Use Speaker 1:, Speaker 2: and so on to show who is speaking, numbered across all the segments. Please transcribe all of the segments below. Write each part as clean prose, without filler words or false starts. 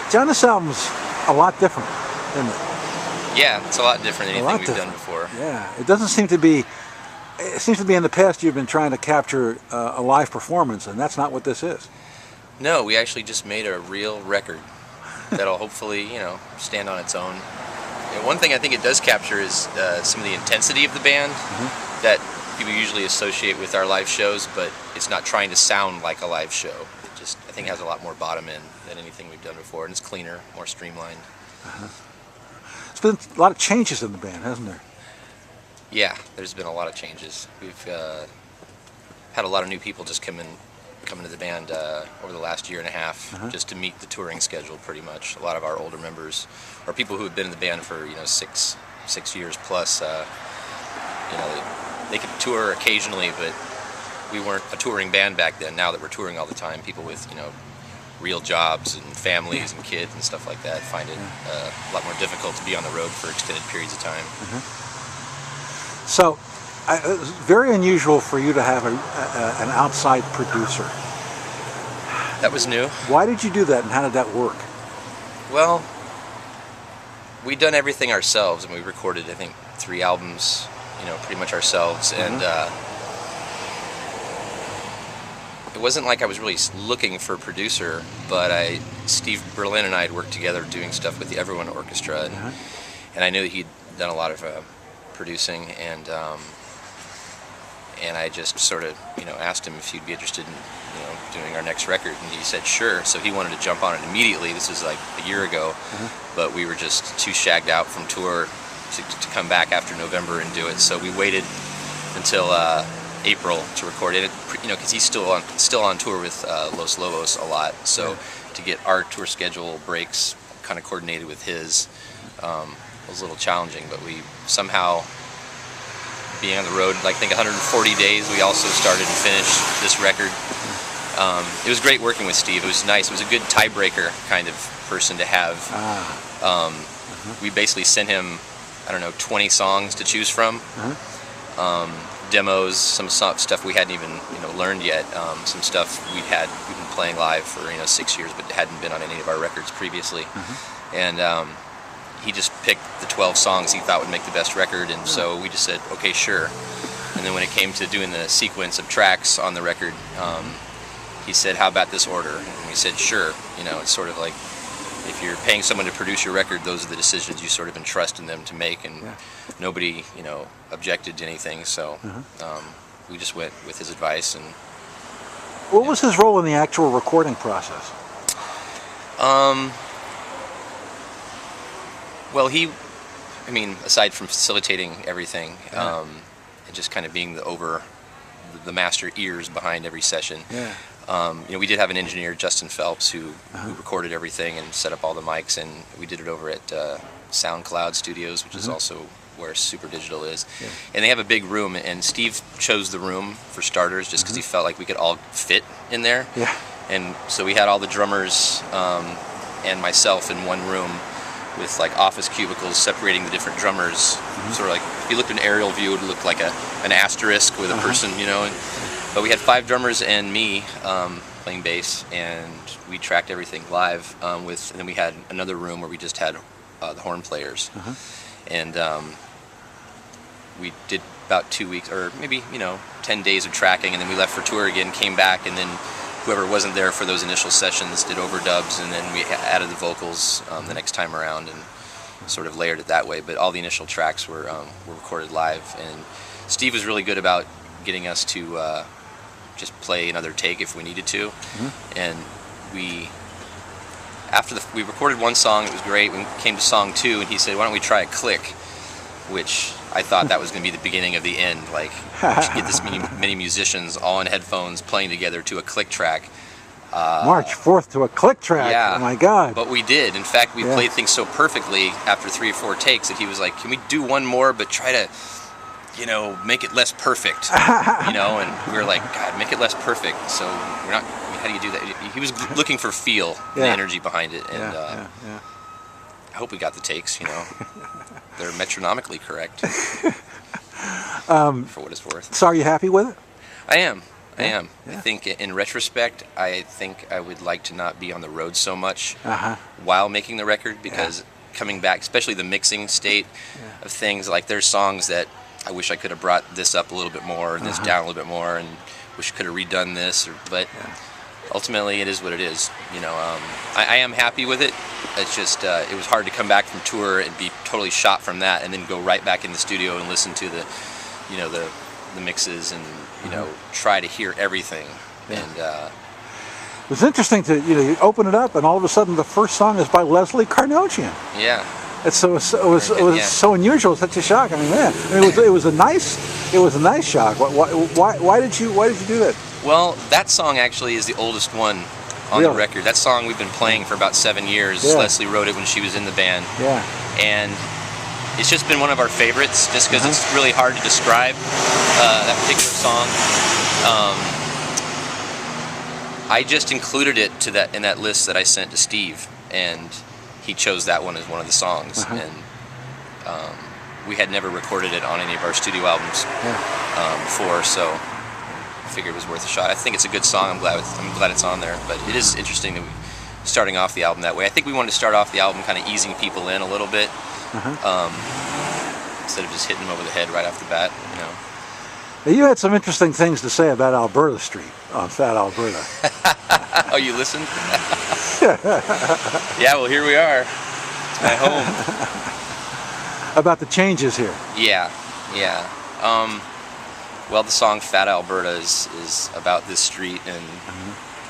Speaker 1: John, this album's a lot different, isn't it?
Speaker 2: Yeah, it's a lot different than anything we've done before.
Speaker 1: Yeah, it doesn't seem to be. It seems to be in the past you've been trying to capture a live performance, and that's not what this is.
Speaker 2: No, we actually just made a real record that'll hopefully, stand on its own. And one thing I think it does capture is some of the intensity of the band that people usually associate with our live shows, but it's not trying to sound like a live show. It just, I think, has a lot more bottom end than anything we've done before, and it's cleaner, more streamlined.
Speaker 1: There's been a lot of changes in the band, hasn't there?
Speaker 2: Yeah, there's been a lot of changes. We've had a lot of new people just come into the band over the last year and a half, just to meet the touring schedule. Pretty much, a lot of our older members, or people who have been in the band for 6 years plus, they could tour occasionally, but we weren't a touring band back then. Now that we're touring all the time, people with real jobs and families and kids and stuff like that find it a lot more difficult to be on the road for extended periods of time.
Speaker 1: So, it's very unusual for you to have an outside producer.
Speaker 2: That was new.
Speaker 1: Why did you do that, and how did that work?
Speaker 2: Well, we'd done everything ourselves, and we recorded, I think, 3 albums, pretty much ourselves, and it wasn't like I was really looking for a producer, but Steve Berlin and I had worked together doing stuff with the Averill Orchestra, and I knew that he'd done a lot of producing, and I just sort of asked him if he'd be interested in doing our next record, and he said sure. So he wanted to jump on it immediately. This was like a year ago, but we were just too shagged out from tour to come back after November and do it. So we waited until April to record it, because he's still on tour with Los Lobos a lot. So to get our tour schedule breaks kind of coordinated with his was a little challenging, but we somehow, being on the road, I think 140 days, we also started and finished this record. It was great working with Steve. It was nice. It was a good tiebreaker kind of person to have. We basically sent him, 20 songs to choose from. Demos, some stuff we hadn't even learned yet. Some stuff we've been playing live for 6 years, but hadn't been on any of our records previously. And he just picked the 12 songs he thought would make the best record, and so we just said, okay, sure. And then when it came to doing the sequence of tracks on the record, he said, how about this order? And we said, sure. It's sort of like, if you're paying someone to produce your record, those are the decisions you sort of entrust in them to make, and nobody, objected to anything, so we just went with his advice. And
Speaker 1: what was his role in the actual recording process?
Speaker 2: Well, aside from facilitating everything, and just kind of being the master ears behind every session, we did have an engineer, Justin Phelps, who recorded everything and set up all the mics, and we did it over at SoundCloud Studios, which is also where Super Digital is. And they have a big room, and Steve chose the room for starters just because he felt like we could all fit in there. And so we had all the drummers and myself in one room, with office cubicles separating the different drummers. Sort of like, if you looked at an aerial view, it would look like an asterisk with a person, but we had 5 drummers and me playing bass, and we tracked everything live and then we had another room where we just had the horn players. And we did about 2 weeks, or maybe 10 days of tracking, and then we left for tour again, came back, and then whoever wasn't there for those initial sessions did overdubs, and then we added the vocals the next time around and sort of layered it that way. But all the initial tracks were recorded live, and Steve was really good about getting us to just play another take if we needed to. And we recorded one song, it was great. We came to song 2, and he said, why don't we try a click? Which I thought that was going to be the beginning of the end. Like, we should get this many musicians all in headphones playing together to a click track.
Speaker 1: March 4th to a click track.
Speaker 2: Yeah.
Speaker 1: Oh my God.
Speaker 2: But we did. In fact, we played things so perfectly after 3 or 4 takes that he was like, can we do one more, but try to, make it less perfect? And we were like, God, make it less perfect. So we're not, how do you do that? He was looking for feel, the energy behind it. And I hope we got the takes, They're metronomically correct, for what it's worth.
Speaker 1: So are you happy with it?
Speaker 2: I am. I am.
Speaker 1: Yeah.
Speaker 2: I think in retrospect, I think I would like to not be on the road so much
Speaker 1: Uh-huh.
Speaker 2: while making the record, because coming back, especially the mixing state of things, like there's songs that I wish I could have brought this up a little bit more and this down a little bit more, and wish I could have redone this, but ultimately it is what it is. You know, I am happy with it. It's just it was hard to come back from tour and be totally shot from that, and then go right back in the studio and listen to the, you know, the mixes, and you know, try to hear everything. And
Speaker 1: it was interesting to you open it up, and all of a sudden the first song is by Leslie Carnosian.
Speaker 2: Yeah.
Speaker 1: It was so unusual, such a shock. I mean, man, it was a nice shock. Why did you do that?
Speaker 2: Well, that song actually is the oldest one on the record. That song we've been playing for about 7 years.
Speaker 1: Yeah.
Speaker 2: Leslie wrote it when she was in the band.
Speaker 1: Yeah.
Speaker 2: And it's just been one of our favorites, just because it's really hard to describe that particular song. I just included it in that list that I sent to Steve, and he chose that one as one of the songs. And we had never recorded it on any of our studio albums before, so I figured it was worth a shot. I think it's a good song. I'm glad it's on there. But it is interesting that we're starting off the album that way. I think we wanted to start off the album kind of easing people in a little bit, instead of just hitting them over the head right off the bat. You know.
Speaker 1: Now, you had some interesting things to say about Alberta Street on Fat Alberta.
Speaker 2: Oh, you listened? Yeah. Well, here we are. It's my home.
Speaker 1: About the changes here.
Speaker 2: Yeah. Well, the song "Fat Alberta" is about this street and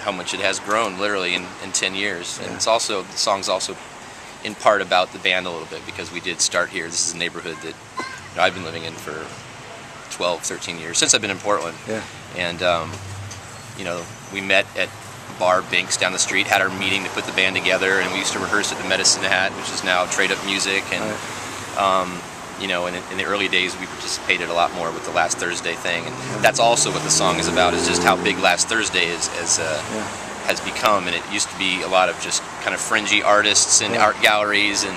Speaker 2: how much it has grown, literally in 10 years. And it's also, the song's also in part about the band a little bit, because we did start here. This is a neighborhood that I've been living in for 12, 13 years, since I've been in Portland. Yeah. And we met at Bar Binks down the street, had our meeting to put the band together, and we used to rehearse at the Medicine Hat, which is now Trade Up Music. And in the early days, we participated a lot more with the Last Thursday thing, and that's also what the song is about, is just how big Last Thursday has become. And it used to be a lot of just kind of fringy artists and art galleries, and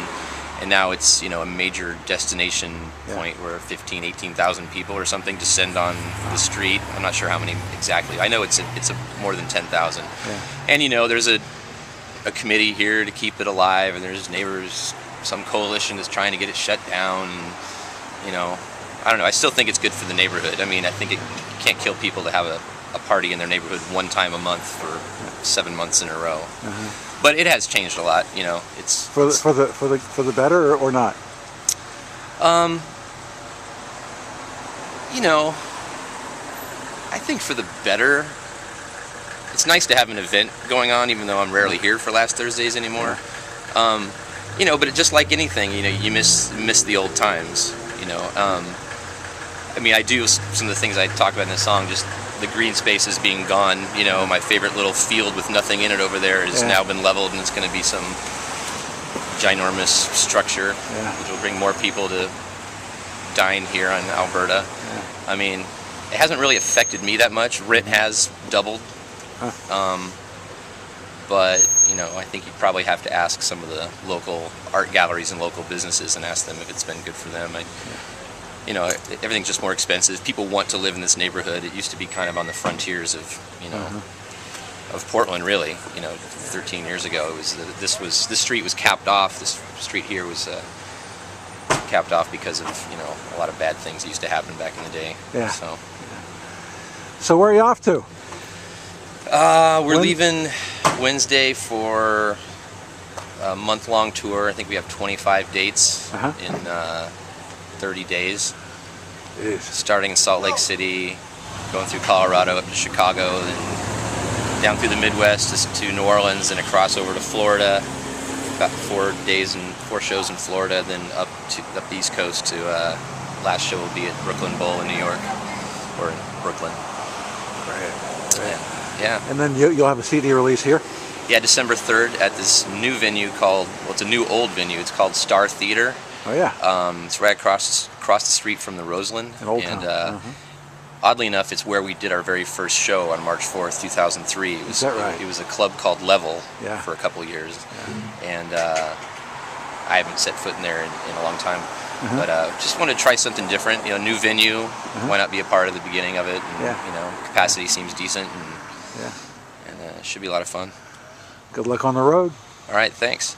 Speaker 2: now it's, a major destination point where 18,000 people or something descend on the street. I'm not sure how many exactly. I know it's more than 10,000. Yeah. And there's a committee here to keep it alive, and there's neighbors, some coalition that's trying to get it shut down. I don't know. I still think it's good for the neighborhood. I mean, I think it can't kill people to have a party in their neighborhood one time a month for 7 months in a row. But it has changed a lot. It's
Speaker 1: for the better or not.
Speaker 2: I think for the better. It's nice to have an event going on, even though I'm rarely here for Last Thursdays anymore. But just like anything, you miss the old times. I do some of the things I talk about in this song, just the green spaces being gone. My favorite little field with nothing in it over there has now been leveled, and it's going to be some ginormous structure, which will bring more people to dine here on Alberta. I mean, it hasn't really affected me that much. Rent has doubled. But, I think you probably have to ask some of the local art galleries and local businesses and ask them if it's been good for them. Everything's just more expensive. People want to live in this neighborhood. It used to be kind of on the frontiers of, of Portland, really. 13 years ago, this street was capped off. This street here was capped off because of, a lot of bad things that used to happen back in the day.
Speaker 1: Yeah.
Speaker 2: So
Speaker 1: where are you off to?
Speaker 2: We're leaving Wednesday for a month-long tour. I think we have 25 dates in 30 days.
Speaker 1: Jeez.
Speaker 2: Starting in Salt Lake City, going through Colorado up to Chicago, then down through the Midwest to New Orleans, and across over to Florida. About 4 days and 4 shows in Florida, then up the East Coast to last show will be at Brooklyn Bowl in New York, or in Brooklyn.
Speaker 1: Right.
Speaker 2: Yeah.
Speaker 1: And then you'll have a CD release here?
Speaker 2: Yeah, December 3rd at this new venue called, it's a new old venue. It's called Star Theater.
Speaker 1: Oh, yeah.
Speaker 2: It's right across the street from the Roseland.
Speaker 1: In Old Town.
Speaker 2: Oddly enough, it's where we did our very first show on March 4th, 2003.
Speaker 1: Is that right?
Speaker 2: It was a club called Level for a couple of years.
Speaker 1: Yeah.
Speaker 2: And I haven't set foot in there in a long time. But just want to try something different. You know, new venue. Why not be a part of the beginning of it? And, you know, capacity seems decent, and it should be a lot of fun.
Speaker 1: Good luck on the road.
Speaker 2: All right, thanks.